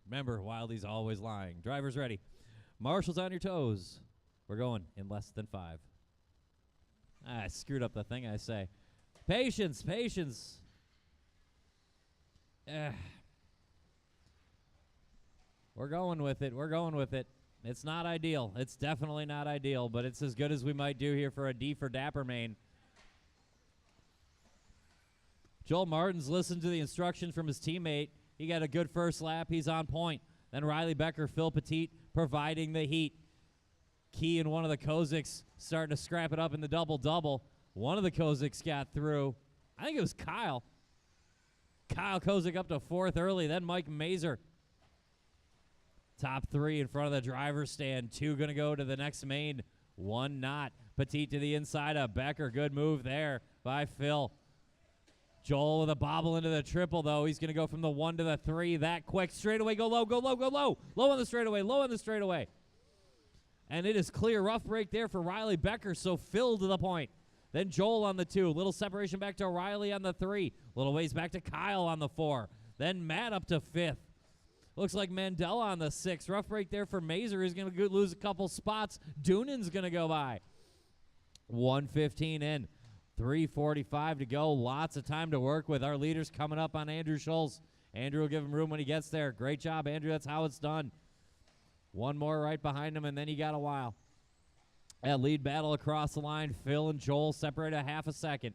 Remember, Wildy's always lying. Driver's ready. Marshall's on your toes. We're going in less than 5. I screwed up the thing I say. Patience, patience. We're going with it. We're going with it. It's not ideal. It's definitely not ideal, but it's as good as we might do here for a D for Dapper Main. Joel Martens listened to the instructions from his teammate. He got a good first lap. He's on point. Then Riley Becker, Phil Patete providing the heat. Key and one of the Koseks starting to scrap it up in the double-double. One of the Koseks got through. I think it was Kyle. Kyle Kosek up to 4th early. Then Mike Mazur. Top 3 in front of the driver's stand. 2 going to go to the next main. 1 not. Patete to the inside of Becker. Good move there by Phil. Joel with a bobble into the triple, though. He's going to go from the 1 to the 3 that quick. Straightaway, go low, go low, go low. Low on the straightaway, low on the straightaway. And it is clear. Rough break there for Riley Becker, so Phil to the point. Then Joel on the 2. Little separation back to Riley on the 3. Little ways back to Kyle on the 4. Then Matt up to 5th. Looks like Mandella on the 6. Rough break there for Mazur. He's going to lose a couple spots. Doonan's going to go by. 1:15 in. 3:45 to go. Lots of time to work with. Our leaders coming up on Andrew Schulz. Andrew will give him room when he gets there. Great job, Andrew. That's how it's done. One more right behind him, and then you got a while. That lead battle across the line. Phil and Joel separate a half a second.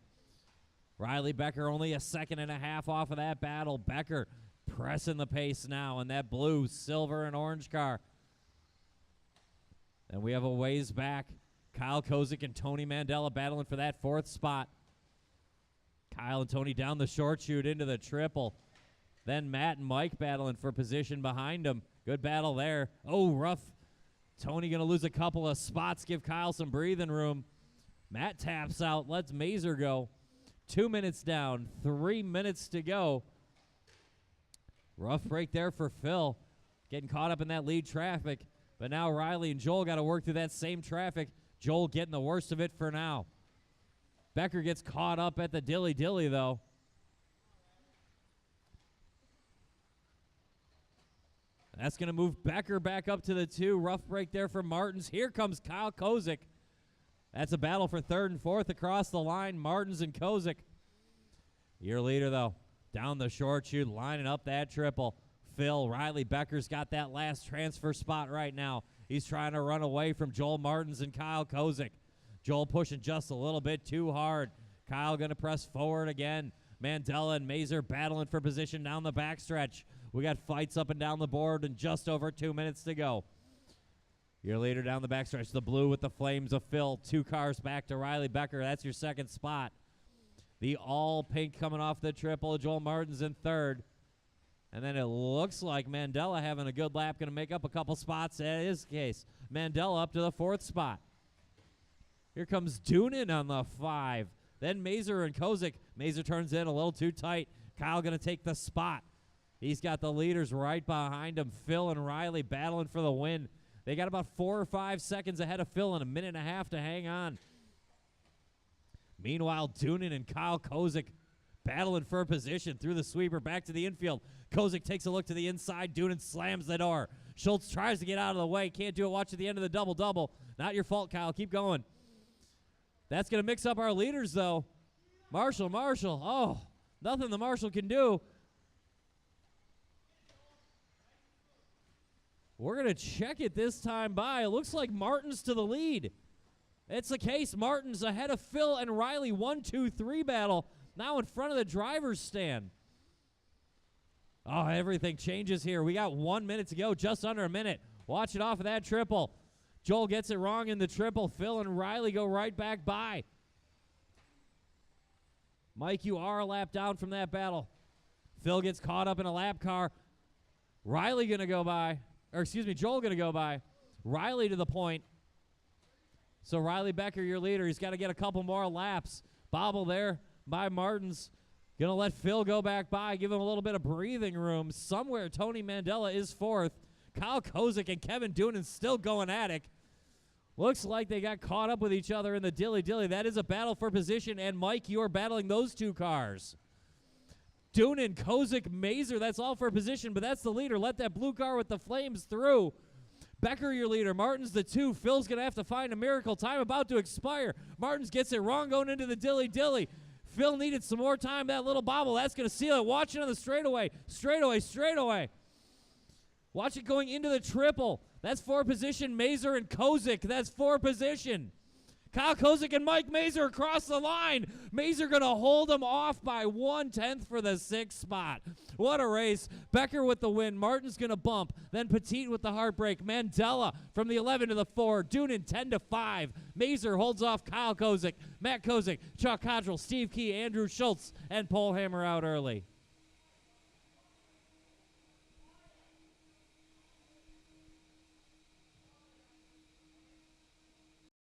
Riley Becker only a 1.5 seconds off of that battle. Becker pressing the pace now in that blue, silver, and orange car. And we have a ways back. Kyle Kosek and Tony Mandella battling for that 4th spot. Kyle and Tony down the short chute into the triple. Then Matt and Mike battling for position behind them. Good battle there. Oh, rough. Tony going to lose a couple of spots, give Kyle some breathing room. Matt taps out, lets Mazur go. 2 minutes down, 3 minutes to go. Rough break there for Phil. Getting caught up in that lead traffic. But now Riley and Joel got to work through that same traffic. Joel getting the worst of it for now. Becker gets caught up at the dilly-dilly, though. That's going to move Becker back up to the 2. Rough break there for Martens. Here comes Kyle Kosek. That's a battle for 3rd and 4th across the line. Martens and Kosek. Your leader, though, down the short chute, lining up that triple. Phil, Riley Becker's got that last transfer spot right now. He's trying to run away from Joel Martens and Kyle Kosek. Joel pushing just a little bit too hard. Kyle going to press forward again. Mandella and Mazur battling for position down the backstretch. We got fights up and down the board and just over 2 minutes to go. Your leader down the backstretch, the blue with the flames of Phil. 2 cars back to Riley Becker. That's your 2nd spot. The all pink coming off the triple. Joel Martens in 3rd. And then it looks like Mandella having a good lap, going to make up a couple spots in his case. Mandella up to the 4th spot. Here comes Doonan on the 5. Then Mazur and Kosek. Mazur turns in a little too tight. Kyle going to take the spot. He's got the leaders right behind him. Phil and Riley battling for the win. They got about 4 or 5 seconds ahead of Phil and a 1.5 minutes to hang on. Meanwhile, Doonan and Kyle Kosek battling for position through the sweeper back to the infield. Kosek takes a look to the inside. Doonan slams the door. Schulz tries to get out of the way. Can't do it. Watch at the end of the double-double. Not your fault, Kyle. Keep going. That's going to mix up our leaders, though. Marshall. Oh, nothing the Marshall can do. We're going to check it this time by. It looks like Martens to the lead. It's the case. Martens ahead of Phil and Riley. 1-2-3 battle. Now in front of the driver's stand. Oh, everything changes here. We got 1 minute to go, just under a minute. Watch it off of that triple. Joel gets it wrong in the triple. Phil and Riley go right back by. Mike, you are a lap down from that battle. Phil gets caught up in a lap car. Riley going to go by. Or excuse me, Joel going to go by. Riley to the point. So Riley Becker, your leader, he's got to get a couple more laps. Bobble there by Martens. Going to let Phil go back by, give him a little bit of breathing room. Somewhere Tony Mandella is 4th. Kyle Kosek and Kevin Doonan still going at it. Looks like they got caught up with each other in the dilly-dilly. That is a battle for position, and Mike, you are battling those 2 cars. Doonan, Kosek, Mazur, that's all for position, but that's the leader. Let that blue car with the flames through. Becker, your leader. Martens, the 2. Phil's going to have to find a miracle. Time about to expire. Martens gets it wrong going into the dilly-dilly. Phil needed some more time. That little bobble, that's going to seal it. Watch it on the straightaway. Straightaway. Watch it going into the triple. That's 4 position. Mazur and Kosek, that's 4 position. Kyle Kosek and Mike Mazur across the line. Mazur going to hold him off by 1/10 for the 6th spot. What a race. Becker with the win. Martin's going to bump. Then Patete with the heartbreak. Mandella from the 11 to the 4. Doonan 10-5. Mazur holds off Kyle Kosek, Matt Kosek, Chuck Cottrill, Steve Key, Andrew Schulz, and Pohlhammer out early.